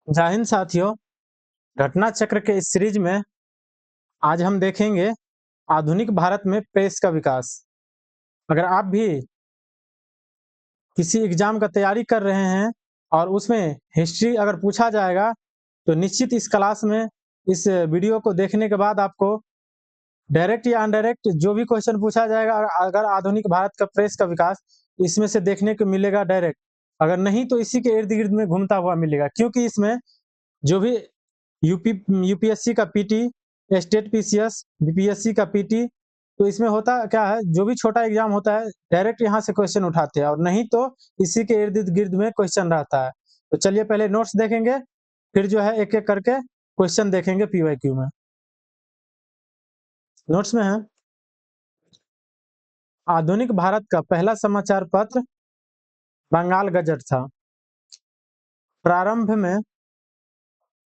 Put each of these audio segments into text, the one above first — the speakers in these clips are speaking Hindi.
जय हिंद साथियों। घटना चक्र के इस सीरीज में आज हम देखेंगे आधुनिक भारत में प्रेस का विकास। अगर आप भी किसी एग्जाम का तैयारी कर रहे हैं और उसमें हिस्ट्री अगर पूछा जाएगा तो निश्चित इस क्लास में इस वीडियो को देखने के बाद आपको डायरेक्ट या अनडायरेक्ट जो भी क्वेश्चन पूछा जाएगा अगर आधुनिक भारत का प्रेस का विकास इसमें से देखने को मिलेगा डायरेक्ट, अगर नहीं तो इसी के इर्द गिर्द में घूमता हुआ मिलेगा, क्योंकि इसमें जो भी यूपीएससी का पीटी, स्टेट पीसीएस, बीपीएससी का पीटी, तो इसमें होता क्या है, जो भी छोटा एग्जाम होता है डायरेक्ट यहाँ से क्वेश्चन उठाते हैं और नहीं तो इसी के इर्द गिर्द में क्वेश्चन रहता है। तो चलिए पहले नोट्स देखेंगे, फिर जो है एक एक करके क्वेश्चन देखेंगे पीवाईक्यू में। नोट्स में है, आधुनिक भारत का पहला समाचार पत्र बंगाल गजट था। प्रारंभ में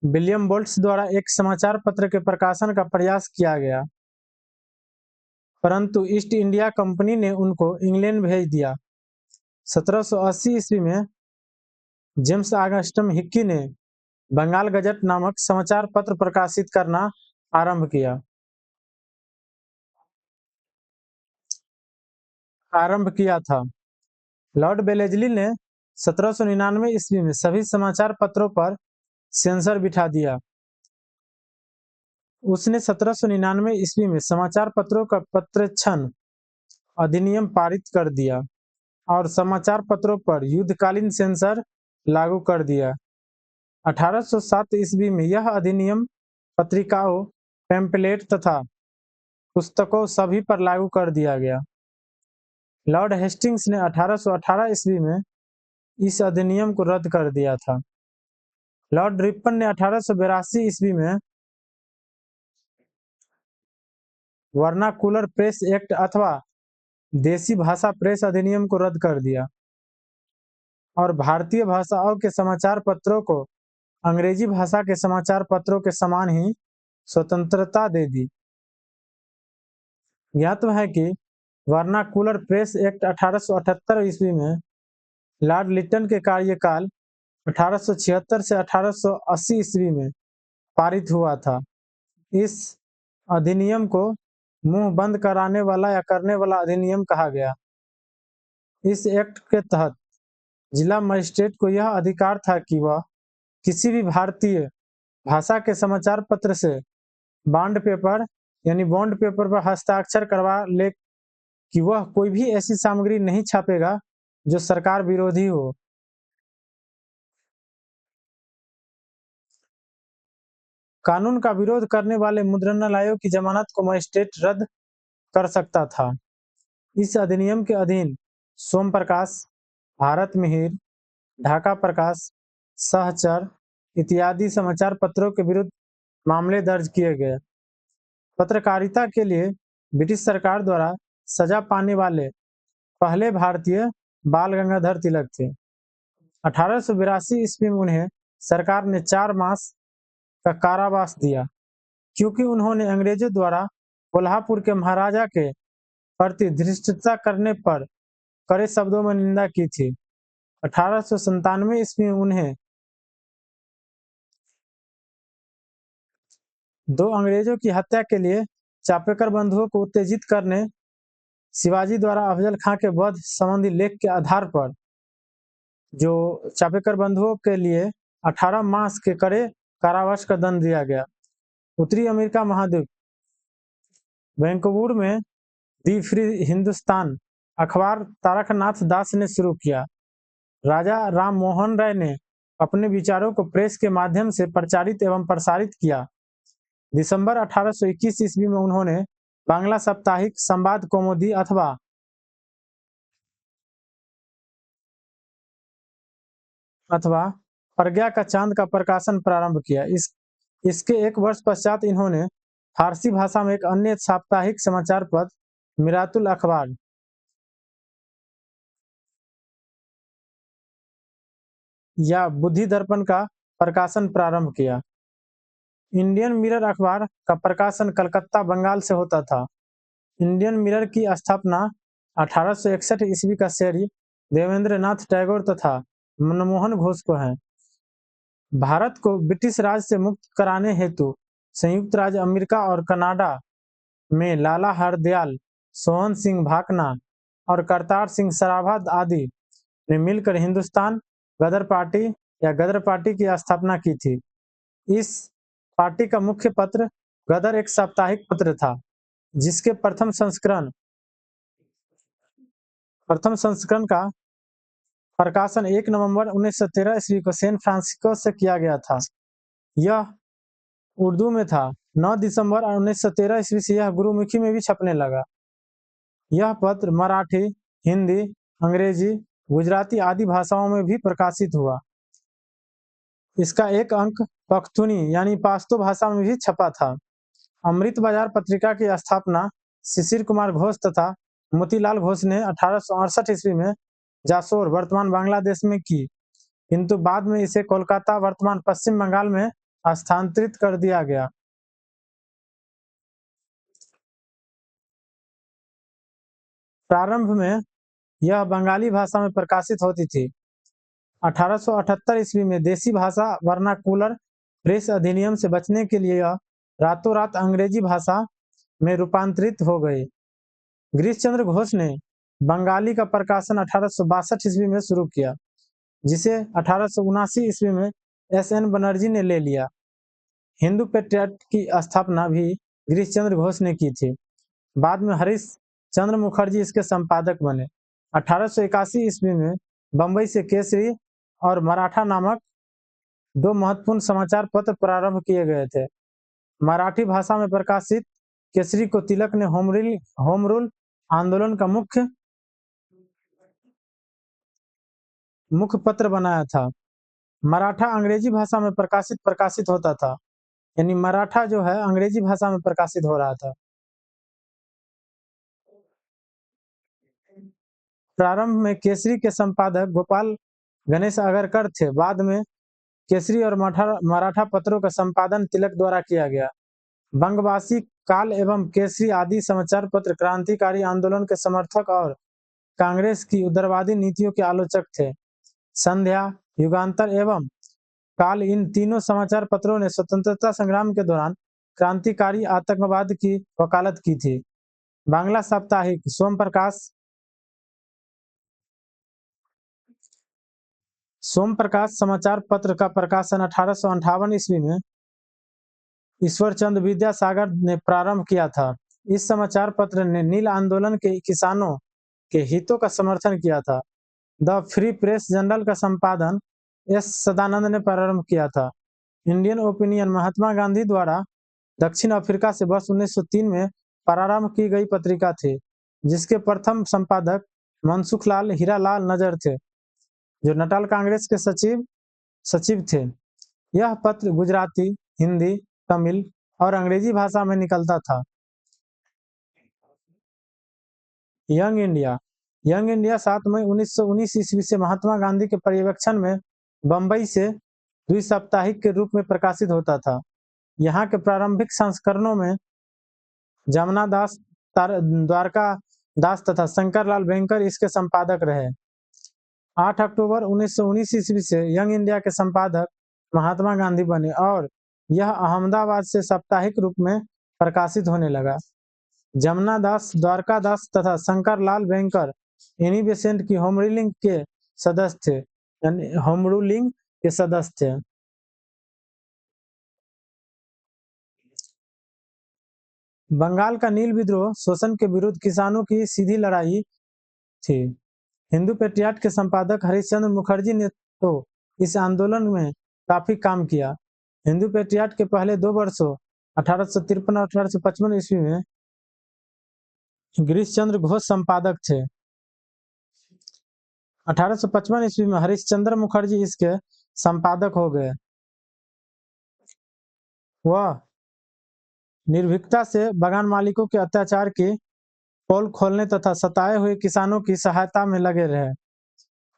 विलियम बोल्ट्स द्वारा एक समाचार पत्र के प्रकाशन का प्रयास किया गया, परंतु ईस्ट इंडिया कंपनी ने उनको इंग्लैंड भेज दिया। 1780 ईस्वी में जेम्स ऑगस्टन हिक्की ने बंगाल गजट नामक समाचार पत्र प्रकाशित करना आरंभ किया था। लॉर्ड बेलेजली ने 1799 ईस्वी में सभी समाचार पत्रों पर सेंसर बिठा दिया। उसने 1799 ईस्वी में समाचार पत्रों का प्रक्षेपण अधिनियम पारित कर दिया और समाचार पत्रों पर युद्धकालीन सेंसर लागू कर दिया। 1807 ईस्वी में यह अधिनियम पत्रिकाओं, पैम्पलेट तथा पुस्तकों सभी पर लागू कर दिया गया। लॉर्ड हेस्टिंग्स ने 1818 ईस्वी में इस अधिनियम को रद्द कर दिया था। लॉर्ड रिपन ने 1882 ईस्वी में वर्नाकुलर प्रेस एक्ट अथवा देसी भाषा प्रेस अधिनियम को रद्द कर दिया और भारतीय भाषाओं के समाचार पत्रों को अंग्रेजी भाषा के समाचार पत्रों के समान ही स्वतंत्रता दे दी। ज्ञात है कि वर्नाकुलर प्रेस एक्ट 1878 ईस्वी में लॉर्ड लिटन के कार्यकाल 1876 से 1880 ईस्वी में पारित हुआ था। इस अधिनियम को मुंह बंद कराने वाला या करने वाला अधिनियम कहा गया। इस एक्ट के तहत जिला मजिस्ट्रेट को यह अधिकार था कि वह किसी भी भारतीय भाषा के समाचार पत्र से बॉन्ड पेपर पर हस्ताक्षर करवा ले कि वह कोई भी ऐसी सामग्री नहीं छापेगा जो सरकार विरोधी हो। कानून का विरोध करने वाले मुद्रणालयों की जमानत को मजिस्ट्रेट रद्द कर सकता था। इस अधिनियम के अधीन सोम प्रकाश, भारत मिहिर, ढाका प्रकाश, सहचर इत्यादि समाचार पत्रों के विरुद्ध मामले दर्ज किए गए। पत्रकारिता के लिए ब्रिटिश सरकार द्वारा सजा पाने वाले पहले भारतीय बाल गंगाधर तिलक थे। 1882 ईस्वी में उन्हें सरकार ने 4 मास का कारावास दिया, क्योंकि उन्होंने अंग्रेजों द्वारा कोल्हापुर के महाराजा के प्रति धृष्टता करने पर कड़े शब्दों में निंदा की थी। 1897 ईस्वी में उन्हें 2 अंग्रेजों की हत्या के लिए चापेकर बंधुओं को उत्तेजित करने शिवाजी द्वारा अफजल खां के वध संबंधी लेख के आधार पर जो चापेकर बंधुओं के लिए 18 मास के कड़े कारावास का दंड दिया गया। उत्तरी अमेरिका महाद्वीप वैंकूवर में दी फ्री हिंदुस्तान अखबार तारकनाथ दास ने शुरू किया। राजा राम मोहन राय ने अपने विचारों को प्रेस के माध्यम से प्रचारित एवं प्रसारित किया। दिसंबर 1821 ईस्वी में उन्होंने बांग्ला साप्ताहिक संवाद कौमुदी अथवा प्रज्ञा का चांद का प्रकाशन प्रारंभ किया। इसके एक वर्ष पश्चात इन्होंने फारसी भाषा में एक अन्य साप्ताहिक समाचार पत्र मिरातुल अखबार या बुद्धि दर्पण का प्रकाशन प्रारंभ किया। इंडियन मिरर अखबार का प्रकाशन कलकत्ता, बंगाल से होता था। इंडियन मिरर की स्थापना 1861 ईस्वी का श्रेय देवेंद्र नाथ टैगोर तथा मनमोहन घोष को है। भारत को ब्रिटिश राज से मुक्त कराने हेतु संयुक्त राज्य अमेरिका और कनाडा में लाला हरदयाल, सोहन सिंह भाकना और करतार सिंह सराभा आदि ने मिलकर हिंदुस्तान गदर पार्टी या गदर पार्टी की स्थापना की थी। इस पार्टी का मुख्य पत्र गदर एक साप्ताहिक पत्र था, जिसके प्रथम संस्करण का प्रकाशन 1 नवंबर 1913 ईस्वी को सैन फ्रांसिस्को से किया गया था। यह उर्दू में था। 9 दिसंबर 1913 ईस्वी से यह गुरुमुखी में भी छपने लगा। यह पत्र मराठी, हिंदी, अंग्रेजी, गुजराती आदि भाषाओं में भी प्रकाशित हुआ। इसका एक अंक पख्तूनी यानी पाश्तो भाषा में भी छपा था। अमृत बाजार पत्रिका की स्थापना शिशिर कुमार घोष तथा मोतीलाल घोष ने 1868 ईस्वी में जासोर वर्तमान बांग्लादेश में की, किंतु बाद में इसे कोलकाता वर्तमान पश्चिम बंगाल में स्थानांतरित कर दिया गया। प्रारंभ में यह बंगाली भाषा में प्रकाशित होती थी। 1878 ईस्वी में देसी भाषा वर्नाकुलर प्रेस अधिनियम से बचने के लिए यह रातों रात अंग्रेजी भाषा में रूपांतरित हो गई। गिरीश चंद्र घोष ने बंगाली का प्रकाशन 1862 ईस्वी में शुरू किया, जिसे 1879 ईस्वी में एस.एन. बनर्जी ने ले लिया। हिंदू पेट्रियट की स्थापना भी गिरीश चंद्र घोष ने की थी। बाद में हरीश चंद्र मुखर्जी इसके संपादक बने। 1881 ईस्वी में बंबई से केसरी और मराठा नामक दो महत्वपूर्ण समाचार पत्र प्रारंभ किए गए थे। मराठी भाषा में प्रकाशित केसरी को तिलक ने होम रूल आंदोलन का मुख्य पत्र बनाया था। मराठा अंग्रेजी भाषा में प्रकाशित होता था, यानी मराठा जो है अंग्रेजी भाषा में प्रकाशित हो रहा था। प्रारंभ में केसरी के संपादक गोपाल गणेश अगरकर थे। बाद में केसरी और मराठा पत्रों का संपादन तिलक द्वारा किया गया। बंगवासी, काल एवं केसरी आदि समाचार पत्र क्रांतिकारी आंदोलन के समर्थक और कांग्रेस की उदारवादी नीतियों के आलोचक थे। संध्या, युगांतर एवं काल इन तीनों समाचार पत्रों ने स्वतंत्रता संग्राम के दौरान क्रांतिकारी आतंकवाद की वकालत की थी। बांग्ला साप्ताहिक सोम प्रकाश समाचार पत्र का प्रकाशन 1858 ईस्वी में ईश्वर चंद्र विद्यासागर ने प्रारंभ किया था। इस समाचार पत्र ने नील आंदोलन के किसानों के हितों का समर्थन किया था। द फ्री प्रेस जर्नल का संपादन एस सदानंद ने प्रारंभ किया था। इंडियन ओपिनियन महात्मा गांधी द्वारा दक्षिण अफ्रीका से वर्ष 1903 में प्रारंभ की गई पत्रिका थी, जिसके प्रथम संपादक मनसुखलाल हीरालाल नजर थे, जो नटाल कांग्रेस के सचिव थे। यह पत्र गुजराती, हिंदी, तमिल और अंग्रेजी भाषा में निकलता था। यंग इंडिया 7 मई 1919 ईस्वी से महात्मा गांधी के पर्यवेक्षण में बंबई से द्विसाप्ताहिक के रूप में प्रकाशित होता था। यहाँ के प्रारंभिक संस्करणों में जमुना दास, द्वारका दास तथा शंकरलाल बैंकर इसके संपादक रहे। 8 अक्टूबर 1919 ईस्वी से यंग इंडिया के संपादक महात्मा गांधी बने और यह अहमदाबाद से साप्ताहिक रूप में प्रकाशित होने लगा। जमुना दास, द्वारका दास तथा शंकरलाल बैंकर एनी बेसेंट की होम रूलिंग के सदस्य थे। बंगाल का नील विद्रोह शोषण के विरुद्ध किसानों की सीधी लड़ाई थी। हिंदू पेट्रियट के संपादक हरिश्चंद्र मुखर्जी ने तो इस आंदोलन में काफी काम किया। हिंदू पेट्रियट के पहले 2 वर्षों 1853 और 1855 ईस्वी में गिरीश चंद्र घोष संपादक थे। 1855 ईस्वी में हरिश्चंद्र मुखर्जी इसके संपादक हो गए। वह निर्भीकता से बागान मालिकों के अत्याचार की पोल खोलने तथा सताए हुए किसानों की सहायता में लगे रहे।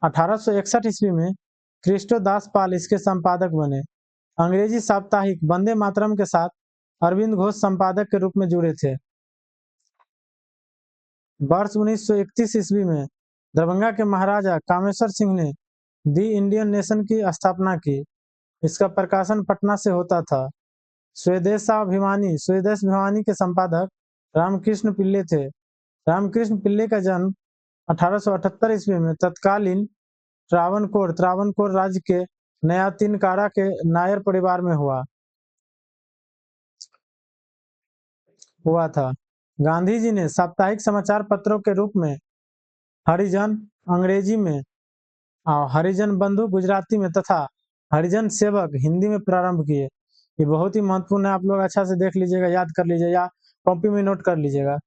1861 ईस्वी में क्रिस्टो दास पाल इसके संपादक बने। अंग्रेजी साप्ताहिक वंदे मातरम के साथ अरविंद घोष संपादक के रूप में जुड़े थे। वर्ष 1931 ईस्वी में दरभंगा के महाराजा कामेश्वर सिंह ने दी इंडियन नेशन की स्थापना की। इसका प्रकाशन पटना से होता था। स्वदेशाभिमानी के संपादक रामकृष्ण पिल्ले थे। रामकृष्ण पिल्ले का जन्म 1878 ईस्वी में तत्कालीन त्रावणकोर राज्य के नयातिनकारा के नायर परिवार में हुआ था। गांधी जी ने साप्ताहिक समाचार पत्रों के रूप में हरिजन अंग्रेजी में, हरिजन बंधु गुजराती में तथा हरिजन सेवक हिंदी में प्रारंभ किए। ये बहुत ही महत्वपूर्ण है, आप लोग अच्छा से देख लीजिएगा, याद कर लीजिए या कॉपी में नोट कर लीजिएगा।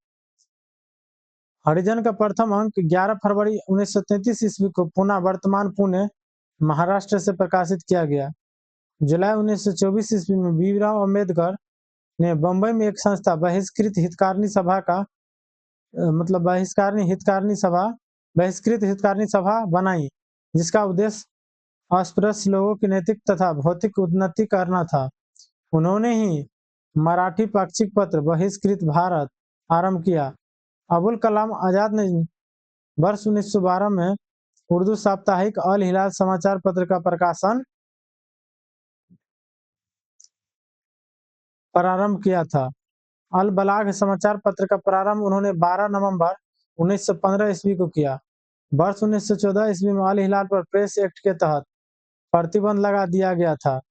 हरिजन का प्रथम अंक 11 फरवरी 1933 ईस्वी को वर्तमान पुणे महाराष्ट्र से प्रकाशित किया गया। जुलाई 1924 ईस्वी में भीमराव अम्बेडकर ने बंबई में एक संस्था बहिष्कृत हितकारिणी सभा बनाई, जिसका उद्देश्य अस्पृश्य लोगों की नैतिक तथा भौतिक उन्नति करना था। उन्होंने ही मराठी पाक्षिक पत्र बहिष्कृत भारत आरंभ किया। अबुल कलाम आजाद ने वर्ष 1912 में उर्दू साप्ताहिक अल हिलाल समाचार पत्र का प्रकाशन प्रारंभ किया था। अल बलाग समाचार पत्र का प्रारंभ उन्होंने 12 नवंबर 1915 ईस्वी को किया। वर्ष 1914 ईस्वी में अल हिलाल पर प्रेस एक्ट के तहत प्रतिबंध लगा दिया गया था।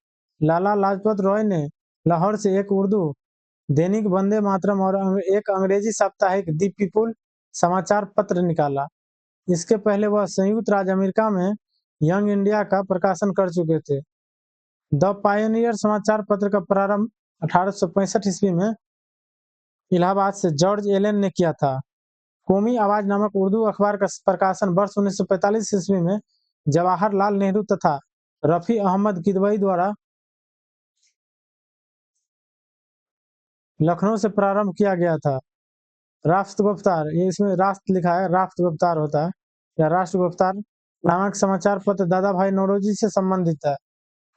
लाला लाजपत राय ने लाहौर से एक उर्दू दैनिक वंदे मातरम और एक अंग्रेजी साप्ताहिक दी पीपुल समाचार पत्र निकाला। इसके पहले वह संयुक्त राज्य अमेरिका में यंग इंडिया का प्रकाशन कर चुके थे। द पायनियर समाचार पत्र का प्रारंभ 1865 ईस्वी में इलाहाबाद से जॉर्ज एलन ने किया था। कौमी आवाज नामक उर्दू अखबार का प्रकाशन वर्ष 1945 ईस्वी में जवाहरलाल नेहरू तथा रफी अहमद किदवई द्वारा लखनऊ से प्रारंभ किया गया था। राष्ट्र गुफ्तार, ये इसमें राष्ट्र लिखा है, राष्ट्र गुफ्तार होता है या राष्ट्र गुफ्तार नामक समाचार पत्र दादा भाई नौरोजी से संबंधित है।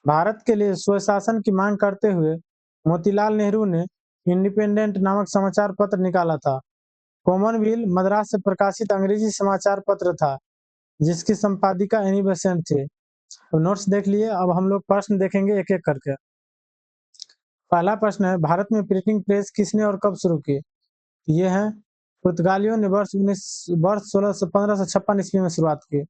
भारत के लिए स्वशासन की मांग करते हुए मोतीलाल नेहरू ने इंडिपेंडेंट नामक समाचार पत्र निकाला था। कॉमनवेल्थ मद्रास से प्रकाशित अंग्रेजी समाचार पत्र था, जिसकी संपादिका एनी बेसेंट थे। तो नोट्स देख लिए, अब हम लोग प्रश्न देखेंगे एक एक करके। पहला प्रश्न है, भारत में प्रिंटिंग प्रेस किसने और कब शुरू की? ये है पुर्तगालियों ने वर्ष 1556 ईस्वी में शुरुआत की।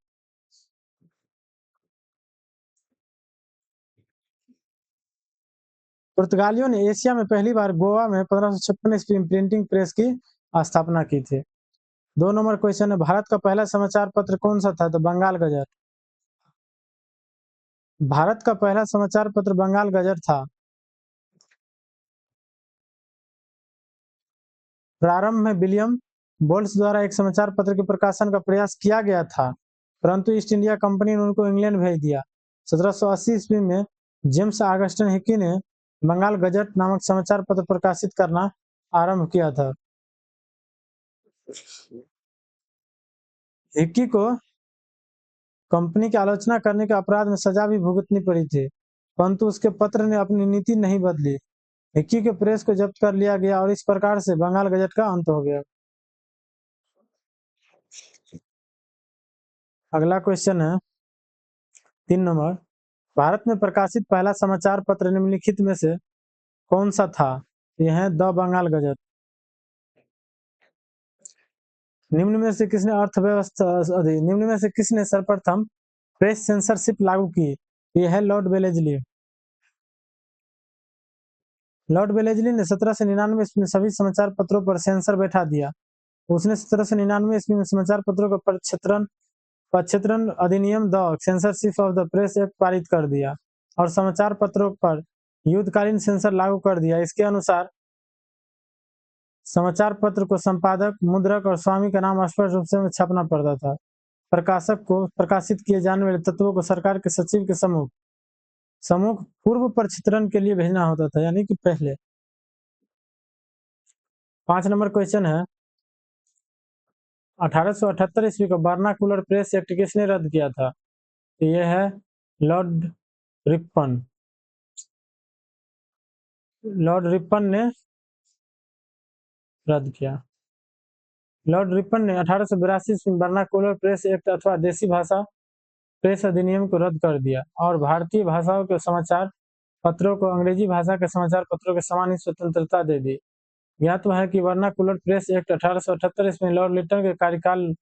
पुर्तगालियों ने एशिया में पहली बार गोवा में 1556 ईस्वी में प्रिंटिंग प्रेस की स्थापना की थी। 2 नंबर क्वेश्चन है, भारत का पहला समाचार पत्र कौन सा था? तो बंगाल गजट। भारत का पहला समाचार पत्र बंगाल गजट था। प्रारंभ में विलियम बोल्स द्वारा एक समाचार पत्र के प्रकाशन का प्रयास किया गया था, परंतु ईस्ट इंडिया कंपनी ने उनको इंग्लैंड भेज दिया। 1780 ईस्वी में जेम्स ऑगस्टिन हिकी ने बंगाल गजट नामक समाचार पत्र प्रकाशित करना आरंभ किया था। हिकी को कंपनी की आलोचना करने के अपराध में सजा भी भुगतनी पड़ी थी, परंतु उसके पत्र ने अपनी नीति नहीं बदली। हिकी के प्रेस को जब्त कर लिया गया और इस प्रकार से बंगाल गजट का अंत हो गया। अगला क्वेश्चन है 3 नंबर, भारत में प्रकाशित पहला समाचार पत्र निम्नलिखित में से कौन सा था? यह है द बंगाल गजट। निम्न में से किसने सर्वप्रथम प्रेस सेंसरशिप लागू की? यह है लॉर्ड वेलेस्ली। लॉर्ड वेलेस्ली ने 1799 ईस्वी में सभी समाचार पत्रों पर सेंसर बैठा दिया। उसने 1799 ईस्वी में समाचार पत्रों का प्रक्षेत्रण अधिनियम the censorship of the press act पारित कर दिया और समाचार पत्रों पर युद्धकालीन सेंसर लागू कर दिया। इसके अनुसार समाचार पत्र को संपादक, मुद्रक और स्वामी का नाम स्पष्ट रूप से छापना पड़ता था। प्रकाशक को प्रकाशित किए जाने वाले तत्वों को सरकार के सचिव के सम्मुख पूर्व प्रक्षेत्रण के लिए भेजना होता था, यानी कि पहले। 5 नंबर क्वेश्चन है, 1878 ईस्वी को वर्नाकुलर प्रेस एक्ट किसने रद्द किया था? यह है लॉर्ड रिपन। लॉर्ड रिपन ने रद्द किया। लॉर्ड रिपन ने 1882 ईस्वी में वर्नाकुलर प्रेस एक्ट अथवा देसी भाषा प्रेस अधिनियम को रद्द कर दिया और भारतीय भाषाओं के समाचार पत्रों को अंग्रेजी भाषा के समाचार पत्रों के समान ही स्वतंत्रता दे दी। ज्ञात है कि वर्नाकुलर प्रेस एक्ट 1878 ईस्वी में लॉर्ड लिटन के कार्यकाल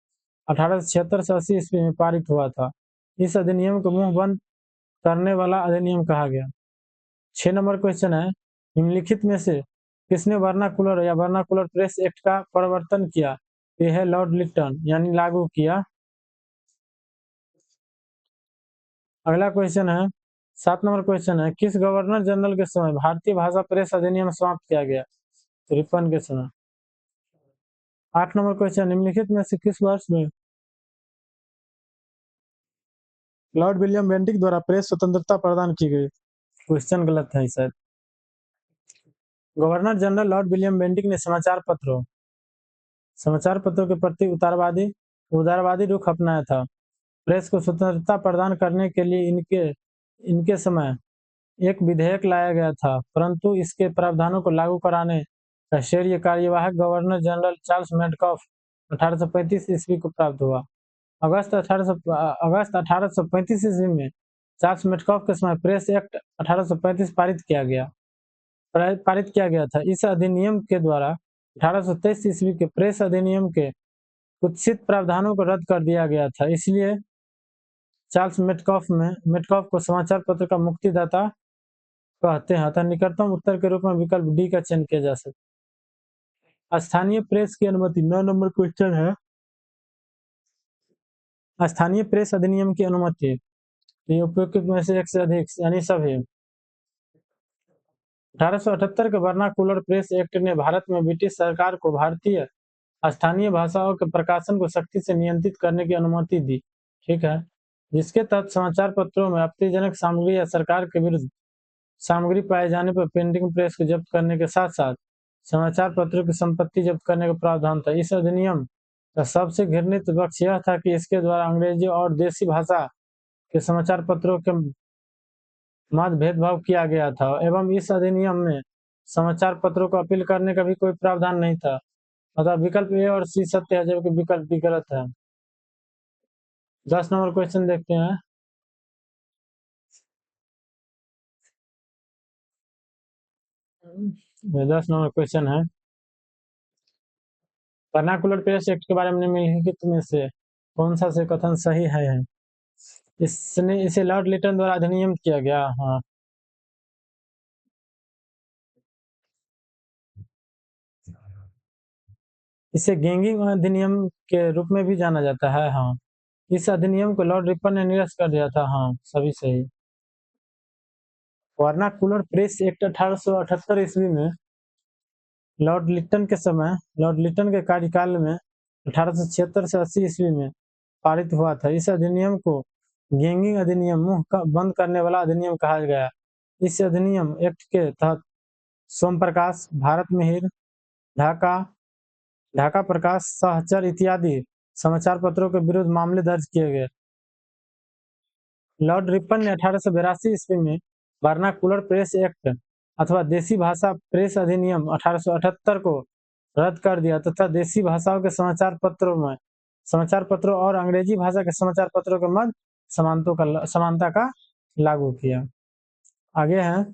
1876 से 80 ईस्वी में पारित हुआ था। इस अधिनियम को मुंह बंद करने वाला अधिनियम कहा गया। 6 नंबर क्वेश्चन है, निम्नलिखित में से किसने वर्नाकुलर या वर्नाकुलर प्रेस एक्ट का प्रवर्तन किया? यह है लॉर्ड लिटन, यानी लागू किया। अगला क्वेश्चन है 7 नंबर क्वेश्चन है, किस गवर्नर जनरल के समय भारतीय भाषा प्रेस अधिनियम समाप्त किया गया? रिपन के समय। 8 नंबर क्वेश्चन, निम्नलिखित में से किस वर्ष में लॉर्ड विलियम बेंटिक द्वारा प्रेस स्वतंत्रता प्रदान की गई? क्वेश्चन गलत है शायद। Governor general Lord William Bentinck ने समाचार पत्रों के प्रति उदारवादी रुख अपनाया था। प्रेस को स्वतंत्रता प्रदान करने के लिए इनके समय एक विधेयक लाया गया था, परंतु इसके प्रावधानों को लागू कराने का श्रेय कार्यवाहक गवर्नर जनरल चार्ल्स मेडकॉफ 1835 ईस्वी को प्राप्त हुआ। अगस्त 1835 ईस्वी में चार्ल्स मेडकॉफ के समय प्रेस एक्ट 1835 पारित किया गया था। इस अधिनियम के द्वारा 1823 ईस्वी के प्रेस अधिनियम के कुत्सित प्रावधानों को रद्द कर दिया गया था। इसलिए चार्ल्स मेडकॉफ को समाचार पत्र का मुक्तिदाता कहते हैं। अतः निकटतम उत्तर के रूप में विकल्प डी का चयन किया जा सकता है। स्थानीय प्रेस की अनुमति 9 नंबर क्वेश्चन है, स्थानीय प्रेस अधिनियम की अनुमति उपयुक्त में से एक से अधिक यानी सभी। 1878 के वर्नाकुलर प्रेस एक्ट ने भारत में ब्रिटिश सरकार को भारतीय स्थानीय भाषाओं के प्रकाशन को सख्ती से नियंत्रित करने की अनुमति दी, ठीक है, जिसके तहत समाचार पत्रों में आपत्तिजनक सामग्री या सरकार के विरुद्ध सामग्री पाए जाने पर प्रिंटिंग प्रेस को जब्त करने के साथ साथ समाचार पत्रों की संपत्ति जब्त करने का प्रावधान था। इस अधिनियम का सबसे घृणित पक्ष यह था कि इसके द्वारा अंग्रेजी और देसी भाषा के समाचार पत्रों के मध्य भेदभाव किया गया था एवं इस अधिनियम में समाचार पत्रों को अपील करने का भी कोई प्रावधान नहीं था। अतः विकल्प ए और सी सत्य है, जबकि विकल्प बी गलत है। 10 नंबर क्वेश्चन देखते हैं। ये 10 नंबर क्वेश्चन है, वर्नाकुलर प्रेस एक्ट के बारे में निम्नलिखित में से कौन सा से कथन सही है? इसे लॉर्ड लिटन द्वारा अधिनियम किया गया। हाँ, इसे गैंगिंग अधिनियम के रूप में भी जाना जाता है। हाँ, इस अधिनियम को लॉर्ड रिपन ने निरस्त कर दिया था। हाँ, सभी सही। वर्नाकुलर प्रेस एक्ट 1878 ईस्वी में लॉर्ड लिटन के कार्यकाल में 1876 से 80 ईस्वी में पारित हुआ था। इस अधिनियम को गैंगिंग अधिनियम, मुंह बंद करने वाला अधिनियम कहा गया। इस अधिनियम एक्ट के तहत सोमप्रकाश, भारत मिहिर, ढाका प्रकाश, सहचर इत्यादि समाचार पत्रों के विरुद्ध मामले दर्ज किए गए। लॉर्ड रिपन ने 1882 ईस्वी में वर्नाकुलर प्रेस एक्ट अथवा देसी भाषा प्रेस अधिनियम 1878 को रद्द कर दिया तथा देसी भाषाओं के समाचार पत्रों और अंग्रेजी भाषा के समाचार पत्रों के मध्य समानता का लागू किया। आगे है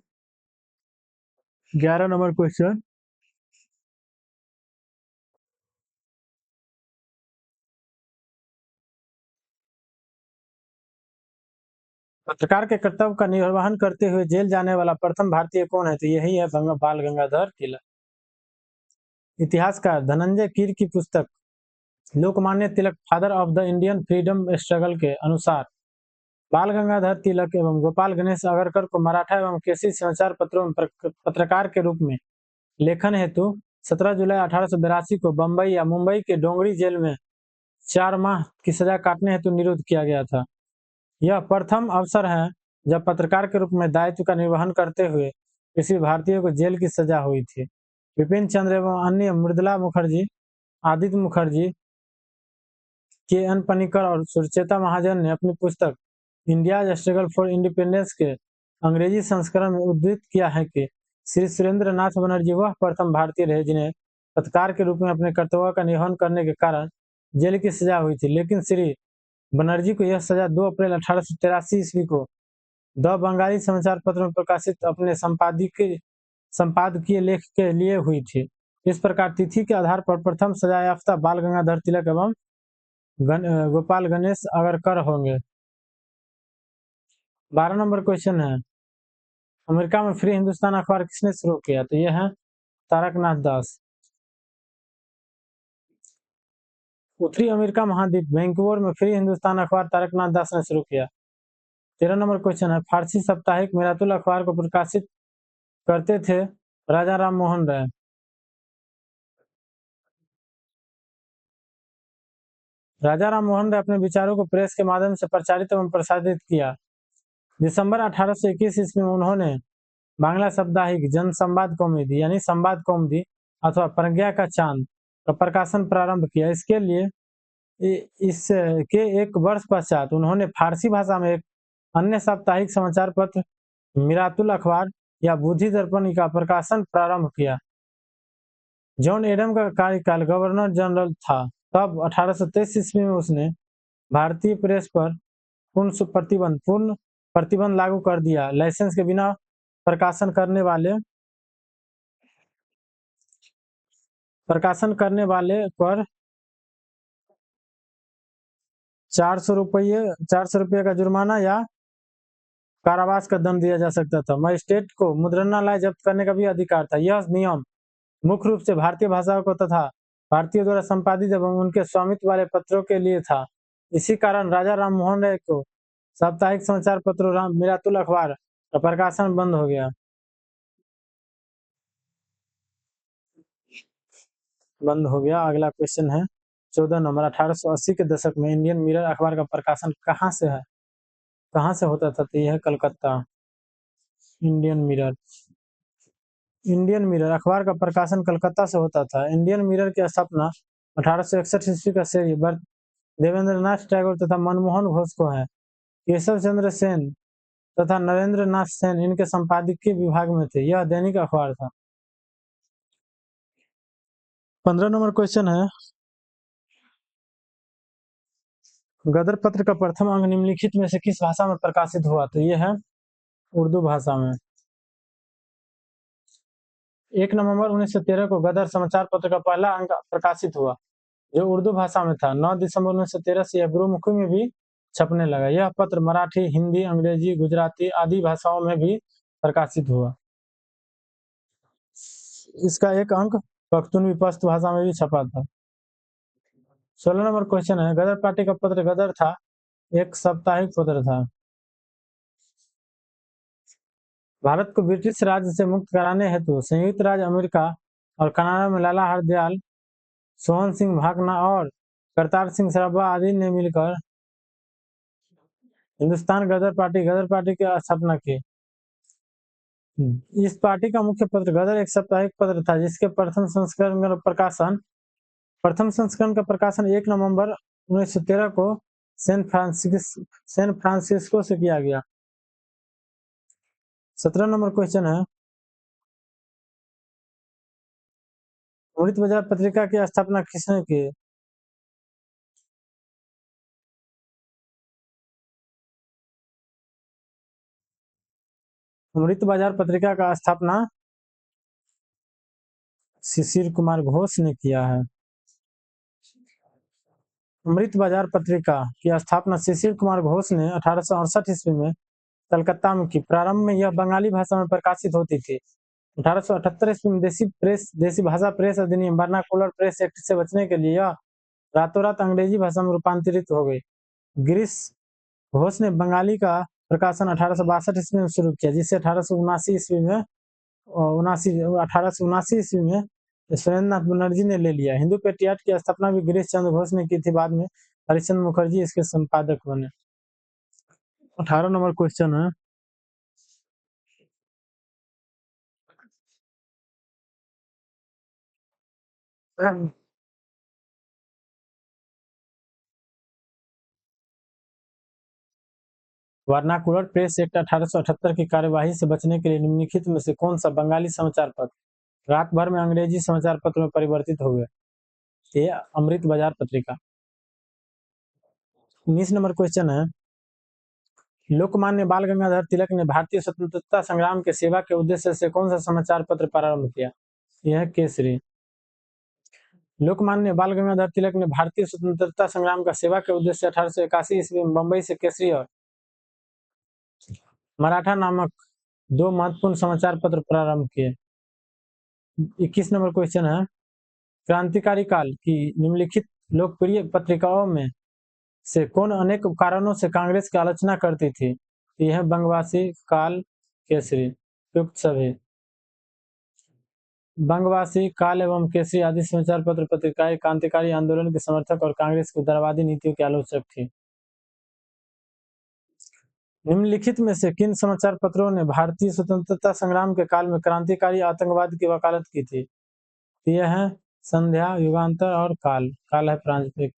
11 नंबर क्वेश्चन, पत्रकार के कर्तव्य का निर्वहन करते हुए जेल जाने वाला प्रथम भारतीय कौन है? तो यही है बाल गंगाधर तिलक। इतिहासकार धनंजय कीर की पुस्तक Lokmanya Tilak father of the Indian freedom struggle के अनुसार बाल गंगाधर तिलक एवं गोपाल गणेश अगरकर को मराठा एवं केसी समाचार पत्रों में पत्रकार के रूप में लेखन हेतु 17 जुलाई 1882 को बंबई या मुंबई के डोंगरी जेल में 4 माह की सजा काटने हेतु निरुद्ध किया गया था। यह प्रथम अवसर है जब पत्रकार के रूप में दायित्व का निर्वहन करते हुए किसी भारतीय को जेल की सजा हुई थी। विपिन चंद्र एवं अन्य मृदुला मुखर्जी, आदित्य मुखर्जी, के.एन. पनिकर और सुचेता महाजन ने अपनी पुस्तक इंडिया स्ट्रगल फॉर इंडिपेंडेंस के अंग्रेजी संस्करण में उद्धृत किया है कि श्री सुरेंद्र नाथ बनर्जी वह प्रथम भारतीय रहे जिन्हें पत्रकार के रूप में अपने कर्तव्य का निर्वहन करने के कारण जेल की सजा हुई थी, लेकिन श्री बनर्जी को यह सजा 2 अप्रैल 1883 ईस्वी को द बंगाली समाचार पत्र में प्रकाशित अपने संपादकीय लेख के लिए हुई थी। इस प्रकार तिथि के आधार पर प्रथम सजा याफ्ता बाल गंगाधर तिलक एवं गोपाल गणेश अगरकर होंगे। 12 नंबर क्वेश्चन है, अमेरिका में फ्री हिंदुस्तान अखबार किसने शुरू किया? तो यह है तारकनाथ दास। उत्तरी अमेरिका महाद्वीप वैंकूवर में फ्री हिंदुस्तान अखबार तारकनाथ दास ने शुरू किया। 13 नंबर क्वेश्चन है, फारसी साप्ताहिक मिरातुल अखबार को प्रकाशित करते थे राजा राम मोहन राय। राजा राम मोहन राय अपने विचारों को प्रेस के माध्यम से प्रचारित एवं प्रसारित किया। दिसंबर 1821 ईस्वी में उन्होंने बांग्ला साप्ताहिक जन संवाद कौमुदी यानी संवाद कौमुदी अथवा प्रज्ञा का चांद का प्रकाशन प्रारंभ किया। इसके एक वर्ष पश्चात उन्होंने फारसी भाषा में एक अन्य साप्ताहिक समाचार पत्र मिरातुल अखबार या बुद्धि दर्पण का प्रकाशन प्रारंभ किया। जॉन एडम का कार्यकाल गवर्नर जनरल था, तब 1823 ईस्वी में उसने भारतीय प्रेस पर पूर्ण प्रतिबंध लागू कर दिया। लाइसेंस के बिना प्रकाशन करने वाले पर 400 रुपये का जुर्माना या कारावास का दंड दिया जा सकता था। मजिस्ट्रेट को मुद्रणालय जब्त करने का भी अधिकार था। यह नियम मुख्य रूप से भारतीय भाषाओं को तथा भारतीयों द्वारा संपादित एवं उनके स्वामित्व वाले पत्रों के लिए था। इसी कारण राजा राम मोहन राय को साप्ताहिक समाचार पत्र मिरातुल अखबार का प्रकाशन बंद हो गया। अगला क्वेश्चन है 14 नंबर, 1880 के दशक में इंडियन मिरर अखबार का प्रकाशन कहाँ से होता था? तो यह है कलकत्ता। इंडियन मिरर अखबार का प्रकाशन कलकत्ता से होता था। इंडियन मिरर की स्थापना 1861 ईस्वी का श्रेय देवेंद्रनाथ टैगोर तथा मनमोहन घोष को है। केशव चंद्र सेन तथा नरेंद्र नाथ सेन इनके संपादकीय विभाग में थे। यह दैनिक अखबार था। 15 नंबर क्वेश्चन है, गदर पत्र का प्रथम अंक निम्नलिखित में से किस भाषा में प्रकाशित हुआ? तो यह है उर्दू भाषा में। 1 नवंबर 1913 को गदर समाचार पत्र का पहला अंक प्रकाशित हुआ, जो उर्दू भाषा में था। 9 दिसंबर 1913 से यह गुरुमुखी में भी छपने लगा। यह पत्र मराठी, हिंदी, अंग्रेजी, गुजराती आदि भाषाओं में भी प्रकाशित हुआ। इसका एक अंक पख्तूनवी पश्तो भाषा में भी छपा था। 16 नंबर क्वेश्चन है, गदर पार्टी का पत्र गदर था एक साप्ताहिक पत्र था। भारत को ब्रिटिश राज से मुक्त कराने हेतु संयुक्त राज्य अमेरिका और कनाडा में लाला हरदयाल, सोहन सिंह भाकना और करतार सिंह सराबा आदि ने मिलकर हिंदुस्तान गदर पार्टी की स्थापना की। इस पार्टी का मुख्य पत्र गदर एक साप्ताहिक पत्र था, जिसके प्रथम संस्करण का प्रकाशन 1 नवंबर 1913 को सैन फ्रांसिस्को से किया गया। 17 नंबर क्वेश्चन है, अमृत बाजार पत्रिका की स्थापना किसने की? अमृत बाजार पत्रिका का स्थापना शिशिर कुमार घोष ने किया है। अमृत बाजार पत्रिका की स्थापना शिशिर कुमार घोष ने 1868 ईस्वी में कलकत्ता में की। प्रारंभ में यह बंगाली भाषा में प्रकाशित होती थी। 1878 ईस्वी में देसी भाषा प्रेस अधिनियम वर्नाकुलर प्रेस एक्ट से बचने के लिए यह रातों रात अंग्रेजी भाषा में रूपांतरित हो गई। गिरीश घोष ने बंगाली का प्रकाशन 1862 ईस्वी में शुरू किया, जिसे 1879 ईस्वी में सुरेंद्रनाथ बनर्जी ने ले लिया। हिंदू पेट्रियाट की स्थापना भी गिरीश चंद्र घोष ने की थी। बाद में हरिश्चंद्र मुखर्जी इसके संपादक बने। 18 नंबर क्वेश्चन है, वर्नाकुलर प्रेस एक्ट 1878 की कार्यवाही से बचने के लिए निम्नलिखित में से कौन सा बंगाली समाचार पत्र रात भर में अंग्रेजी समाचार पत्र में परिवर्तित हो गया? ये अमृत बाजार पत्रिका। 19 नंबर क्वेश्चन है, लोकमान्य बाल गंगाधर तिलक ने भारतीय स्वतंत्रता संग्राम के सेवा के उद्देश्य से कौन सा समाचार पत्र प्रारंभ किया? यह केसरी। लोकमान्य बाल गंगाधर तिलक ने भारतीय स्वतंत्रता संग्राम का सेवा के उद्देश्य से 1881 ईस्वी में बंबई से केसरी और मराठा नामक 2 महत्वपूर्ण समाचार पत्र प्रारंभ किए। 21 नंबर क्वेश्चन है, क्रांतिकारी काल की निम्नलिखित लोकप्रिय पत्रिकाओं में से कौन अनेक कारणों से कांग्रेस की आलोचना करती थी? यह बंगवासी, काल, केसरी। उपयुक्त सभी। बंगवासी, काल एवं केसरी आदि समाचार पत्र पत्रिकाएं क्रांतिकारी आंदोलन के समर्थक और कांग्रेस की उदारवादी नीतियों के आलोचक थी। निम्नलिखित में से किन समाचार पत्रों ने भारतीय स्वतंत्रता संग्राम के काल में क्रांतिकारी आतंकवाद की वकालत की थी? यह है संध्या, युगांतर और काल। काल है प्रांतिक।